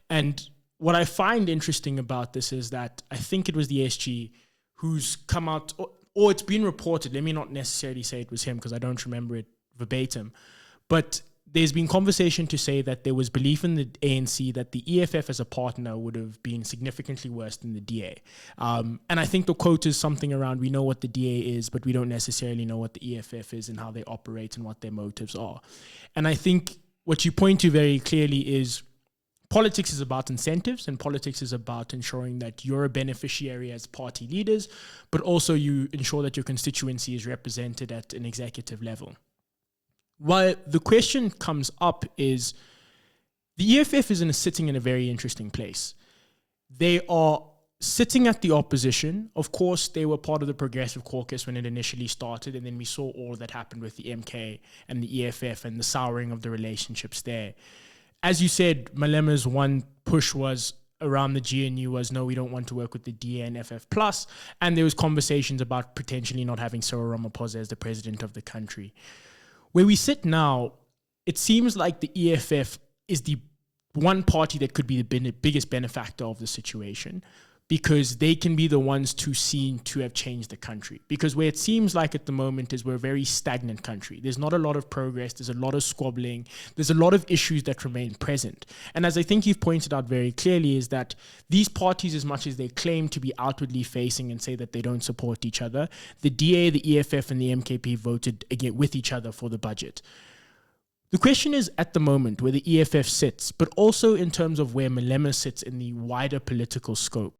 And what I find interesting about this is that I think it was the SG who's come out, or it's been reported, let me not necessarily say it was him because I don't remember it verbatim, but there's been conversation to say that there was belief in the ANC that the EFF as a partner would have been significantly worse than the DA. And I think the quote is something around, we know what the DA is, but we don't necessarily know what the EFF is and how they operate and what their motives are. And I think what you point to very clearly is politics is about incentives, and politics is about ensuring that you're a beneficiary as party leaders, but also you ensure that your constituency is represented at an executive level. Why the question comes up is the EFF is sitting in a very interesting place. They are sitting at the opposition. Of course, they were part of the Progressive Caucus when it initially started, and then we saw all that happened with the MK and the EFF and the souring of the relationships there. As you said, Malema's one push was around the GNU was, no, we don't want to work with the DA and FF+, and there was conversations about potentially not having Cyril Ramaphosa as the president of the country. Where we sit now, it seems like the EFF is the one party that could be the biggest benefactor of the situation, because they can be the ones seen to have changed the country. Because where it seems like at the moment is we're a very stagnant country. There's not a lot of progress. There's a lot of squabbling. There's a lot of issues that remain present. And as I think you've pointed out very clearly is that these parties, as much as they claim to be outwardly facing and say that they don't support each other, the DA, the EFF and the MKP voted again with each other for the budget. The question is at the moment where the EFF sits, but also in terms of where Malema sits in the wider political scope.